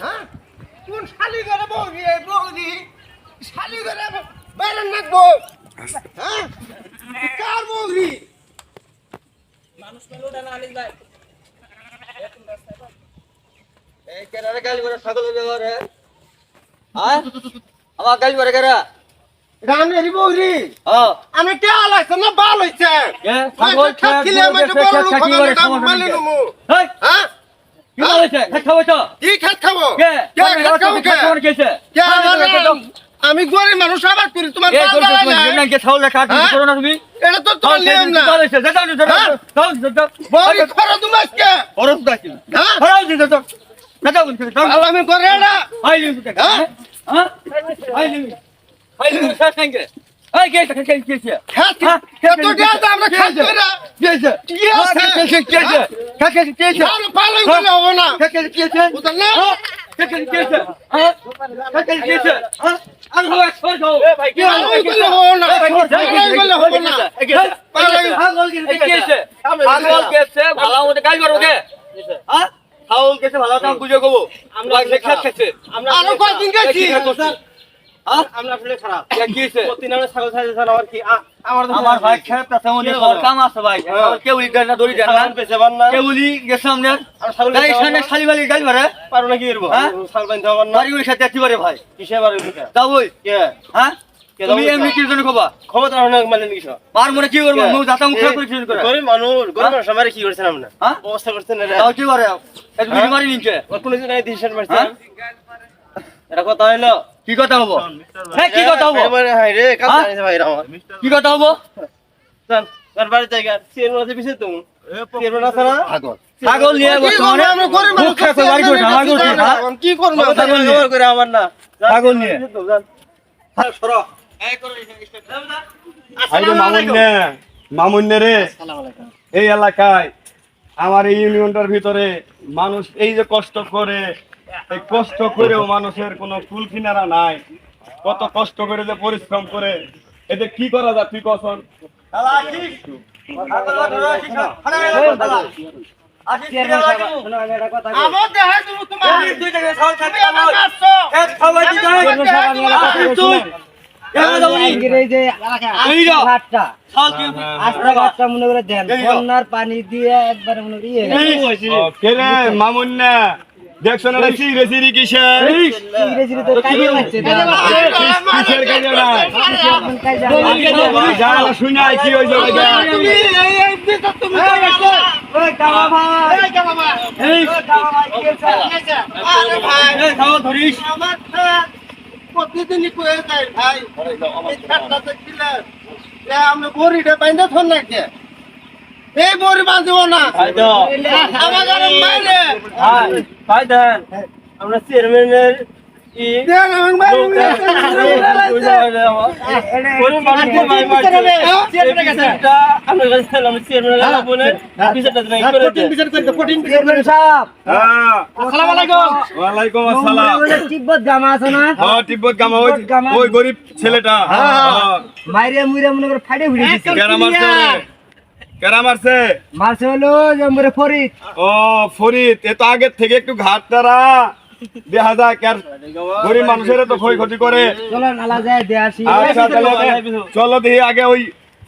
হ্যাঁ কোন শালি করে বৌদি শালি করে বাইরে নাকবো হ্যাঁ কার বৌদি মানুষ পেলো না আলিস ভাই এই কেনারে গালি করে ছাগল ব্যবহার হ্যাঁ আমার গালি করে কেরা রামের বৌদি হ্যাঁ আমি টেল আছে না বাল হইছে ছাগল খেলে আমি বড় লোক হবে না মালি নমু এই হ্যাঁ কি বলেছে খাওয়া তো কি খাত খাবো কে খাত খাবো কে কেছে আমি গরিব মানুষ আবার করি তোমার এই বাল তোর জ্বালায় না। না কে ছাগল কাট করো না তুমি এটা তো তোমার নিয়ম না বলেছে দাও বড়ি খরচ তুমি আজকে খরচ দাকি হ্যাঁ খরচ দিতে তো না দাও আর আমি করে না আই লিখু হ্যাঁ হ্যাঁ আই লিখু শেষ নাই কে এই কে কে খাত তো দিয়া আমরা খাত করে না কেছে কি আছে কেছে আর পালন করলে হবে না কেছে বুঝল না কেছে হ্যাঁ কেছে হ্যাঁ আর হবে ছোট এ ভাই কি পালন করলে হবে না পালন করলে হবে না পাগল কেছে পাগল কেছে ভালো মতে কাজ করো কে হ্যাঁ ছাগল কেছে ভালো দাম বুঝে কবো আমরা খেত খেছে আমরা আরো কতদিন গেছি আমরা আসলে খারাপ কি হইছে প্রতিদিন আমরা ছাগল ছাড়াই আর কি আমার ভাই খেত আছে মনে কর কাম আছে ভাই কেউ লিডার না দড়ি দেন না পেছে বান না কেউ লি গেছে সামনে ছাগল গাড়ি সামনে খালি বালি গাড়ি ভরে পারো না কি করব হ্যাঁ? ছাগল বানতে হবে না বাড়ি ওই সাথে কি করে ভাই কিসে পারো এটা যাও ওই কে হ্যাঁ তুমি এমনি কি জন্য কবা খবর তো না মানে কিস মার মনে কি করব মুখ দাতা মুখ করে কি করে গরিব মানুষ সবাই কি করছেন আমরা হ্যাঁ? অবস্থা করছেন না তাও কি করে এত বিড়ি মারি নিকে ওর কোনো দিন ডিসিশন মারছে হ্যাঁ? এটা কথা হইলো কি কথা হবো হ্যাঁ কি কথা হবো হাই রে কাজ জানিস ভাই আমার কি কথা হবো জান তার বাড়ি জায়গা সিএর মধ্যে বিছে তুমি সিএর না না ছাগল নিয়ে বর্তমানে আমরা গরিব মুখ খেতে বাড়ি করে আমার করছে হ্যাঁ? কি করব ছাগল নিয়ে। ব্যবহার করে আমার না ছাগল নিয়ে। জান সরো মামুন্নে রে এই এলাকায় আমার এই ইউনিয়নটার ভিতরে মানুষ এই যে কষ্ট করে এই কষ্ট করেও মানুষের কোনো কুল কিনারা নাই কত কষ্ট করে যে পরিশ্রম করে এতে কি করা যায় তুই কখন আমার দেহে তুমি তোমার তুই দেখে ছাগল তুমি খাতে আমার মারছো এক খাওয়াই দিতে হয় তুই এখানে যাবো নি এই যাও ছাগল কি পানি দিয়ে একবার মনে করি কে রে মামুন্না দেখছো না সিরে সিরি কিসের কিসের কাজে নাই যারা শুনাই কি হয়েছে তুমি এই দিতে তুমি আরে ভাই এই ছাগল ধরিস আমার প্রতিদিনই কয়ে যায় ভাই এই ঠাট্টাতে ছিলে যে আমরা বড়িটা বাইন্দা থন নাকি এই বড়ি বাঁধব না আমার ঘরে মাইরে ভাই দেন আমরা চেয়ারম্যানের ই দেন আমার মাইরে গরিব মানুষকে ভাই মারছে চেয়ারম্যানের কাছে আমরা কাছে ছিলাম চেয়ারম্যানের বলে বিচারটা নাই করে দে হ্যাঁ আসসালামু আলাইকুম ওয়ালাইকুম আসসালাম তিব্বত গামা আছে না হ্যাঁ তিব্বত গামা ওই গরিব ছেলেটা মাইরে মুইরে মনে করে ফাটে ঘুরে দিচ্ছে কেরা মারছে কেরা মারছে মারছে হলো যে মরে ফরিদ ও ফরিদ এ তো আগের থেকে একটু ঘাট তারা দেখা যায় কার গরিব মানুষের তো ক্ষয়ক্ষতি করে চলো নালা যায় দে আসি আচ্ছা তাহলে চলো দেখি আগে ওই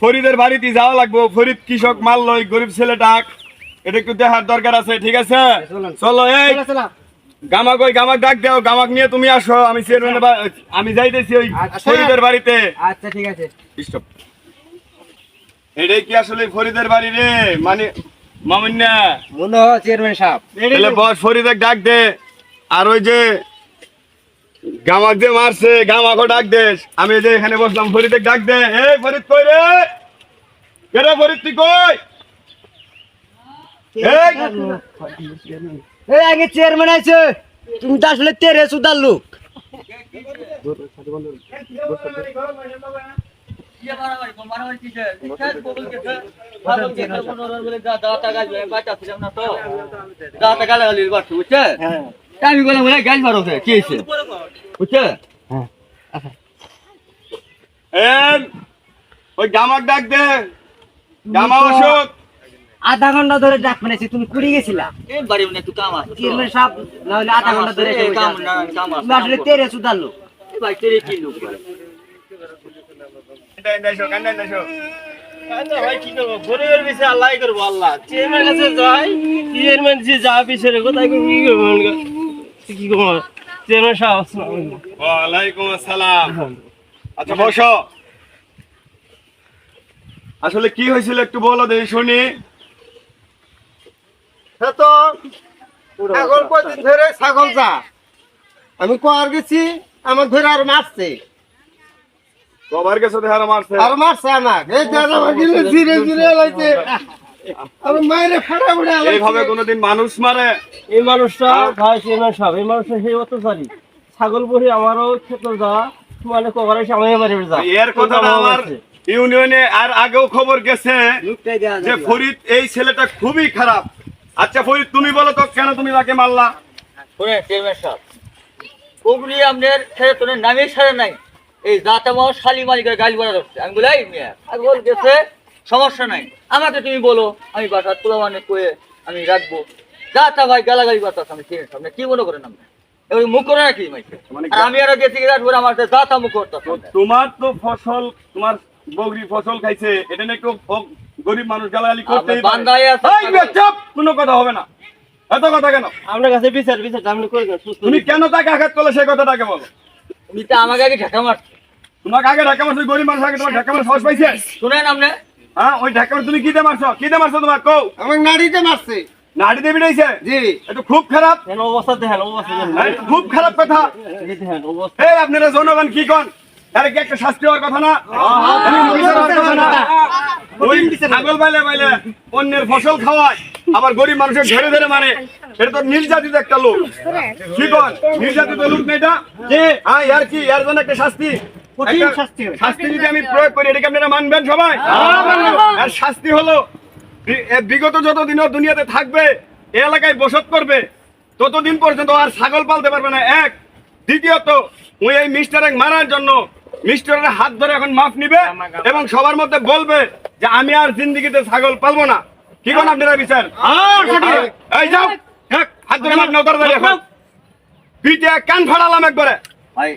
ফরিদের বাড়িতে যাওয়া লাগবো ফরিদ কৃষক মারলো ওই গরিব ছেলেটা এটা একটু দেখার দরকার আছে ঠিক আছে চলো এই গামাক ওই গামাক ডাক দাও গামাক নিয়ে তুমি আসো আমি আমি যাইতেছি ওই ফরিদের বাড়িতে আচ্ছা ঠিক আছে স্টপ এটাই কি আসলে ফরিদের বাড়ি রে মানে মামুন্না মনে হয় চেয়ারম্যান সাহেব তাহলে বস ফরিদের ডাক দে আর ওই যে গামাক যে মারছে গামাকও ডাক দে আমি যে এখানে বসলাম ফরিদের ডাক দে এই ফরিদ কই রে কেরে ফরিদ তুই কই এই এই আগে চেয়ারম্যান আছে তুমি তো আসলে তেরে সুদার লোক আমি বললাম গাছ মারো কি হয়েছে বুঝছে ওই গামাক ডাক দে গামা অশোক আধা ঘন্টা ধরে ডাক মেরেছি, তুমি কুড়ি গেছিলা এই বাড়ি মানে একটু কাম আছে চেয়ারম্যান সাহেব, না হলে আধা ঘন্টা ধরে এসে বসে কাম আছে। না কাম আছে তুমি আসলে তেরে সুদালো। এই ভাই তেরে কি লোক ভাই কি করবো, গরিবের বিষয়ে আল্লাহ করবো, আল্লাহ চেয়ারম্যান কাছে যাই, চেয়ারম্যান যে যা বিষয়ে কোথায় কি করবো, কি করবো চেয়ারম্যান সাহেব আসসালামু আলাইকুম। ওয়ালাইকুম আসসালাম। আচ্ছা বসো। আসলে কি হয়েছিল একটু বলো দেখি শুনি। সে তো ছাগল কয়দিন ধরে ছাগল যা আমি কোয়ার গেছি, আমার ধরে আর মারছে, কবার গেছো দেহার মারছে? আর মারছে আমার এই দাদা গিলে ধীরে ধীরে লাইছে, আমি মাইরে ফাড়া উড়ে এইভাবে কোনোদিন মানুষ মারে? এই মানুষটা ভাই চেয়ারম্যান সাহেব, এই মানুষটা সেই অত্যাচারী, ছাগল বহি আমারও ক্ষেত্রে যাওয়া মানে কভার এসে আমার বাড়ি যা এর কথা আমার ইউনিয়নে আর আগেও খবর গেছে লুকটাই দেওয়া যে ফরিদ এই ছেলেটা খুবই খারাপ। আচ্ছা ফরিদ তুমি বলো তো কেন তুমি তাকে মারলা? শুনে চেয়ারম্যান সাহেব ওগুলি আপনার ছেড়ে তোর নামে ছাড়ে নাই, এই দাঁতামাও শালি মালিকের গালি বলা হচ্ছে। আমি বলি মেয়ে ছাগল গেছে সমস্যা নাই, আমাকে তুমি বলো, আমি বাসার তোলা মানে কয়ে আমি রাখবো। দাঁতা ভাই গালাগালি কথা আমি চেয়ারম্যান সাহেব কি মনে করেন আপনি? এবার মুখ করে নাকি মানে আর আমি আরো গেছি রাখবো আমার দাঁতা মুখ করতাম। তোমার তো ফসল, তোমার বগরি ফসল খাইছে, এটা নিয়ে একটু গরিব মানুষ গালাগালি করতেই পারে। বান্দায় আছে এই বে, চুপ! কোনো কথা হবে না। এত কথা কেন? আপনার কাছে বিচার আপনি করে দেন সুস্থ। তুমি কেন তাকে আঘাত করলে সেই কথাটাকে বলো। তুমি তো আমাকে আগে ঢাকা মারছো। তোমাকে আগে ঢাকা মারছো, গরিব মানুষ আগে তোমার ঢাকা মার সাহস পাইছে? শুনেন আপনি হ্যাঁ, ওই ঢাকা মার তুমি কিতে মারছো? কিতে মারছো তোমার কও? আমার নাড়িতে মারছে। নাড়ি দেবি নাইছে? জি এটা খুব খারাপ, দেখেন অবস্থা, দেখেন অবস্থা, হ্যাঁ, খুব খারাপ কথা। দেখেন অবস্থা। এই আপনারা জনগণ কি কন? আরে কি একটা শাস্তি হওয়ার কথা না? বিচার হওয়ার কথা না? ওই ছাগল বাইলে বাইলে অন্যের ফসল খাওয়ায়, আবার গরিব মানুষের ধরে ধরে মারে, এটা তো নির্যাতিত একটা লোক। কি কন? নির্যাতিত লোক না এটা? হ্যাঁ, ইয়ার কি, ইয়ার জন্য একটা শাস্তি, কঠিন একটা শাস্তি হবে। শাস্তি যদি আমি প্রয়োগ করি, এটাকে আপনারা মানবেন সবাই? আর শাস্তি হলো বিগত যতদিন ও দুনিয়াতে থাকবে, এই এলাকায় বসত করবে, ততদিন পর্যন্ত আর ছাগল পালতে পারবে না। এক, দ্বিতীয়ত ওই এই মিস্টারে মারার জন্য মিস্টারের হাত ধরে এখন মাফ নিবে এবং সবার মধ্যে বলবে যে আমি আর জিন্দেগিতে ছাগল পালবো না। কি কোন আপনারা বিচার? এই যাও, এক, হাত ধরে মাফ নাও তাড়াতাড়ি এখন। পিঠে কান ফাড়ালাম একবারে। ভাই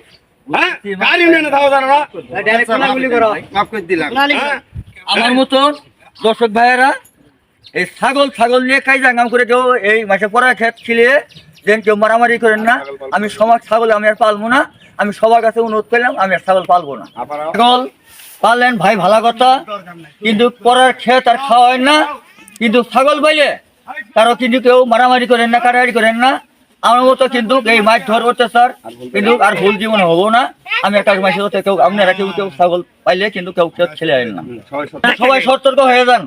হ্যাঁ, কার ইউনিয়নে থাকো জানো না? ডাইরেক্ট কোনাগুলি করো। মাফ করে দিলাম। হ্যাঁ? আমার মতন দর্শক ভাইয়েরা এই ছাগল নিয়ে কাজ জাঙ্গাম করে কেউ এই মাসে পড়া ক্ষেত খিলিয়ে যেন কেউ মারামারি করেন না। আমি সমাজ ছাগল আমি আর পালবো না, আমি সবার কাছে অনুরোধ করলাম আমি আর ছাগল পালবো না। ছাগল পাললেন ভাই ভালো কথা, কিন্তু পরের ক্ষেত আর খাওয়ায় না, কিন্তু ছাগল পাইলে কারো কিন্তু কেউ মারামারি করেন না, কাটাকাটি করেন না। আমার মতো কিন্তু এই মাছ ধর করতে স্যার কিন্তু আর ভুল জীবনে হবো না। আমি একটা মাসে কেউ আপনারা কেউ ছাগল পাইলে কিন্তু কেউ ক্ষেত খেলে আইন না, সবাই সতর্ক হয়ে যান।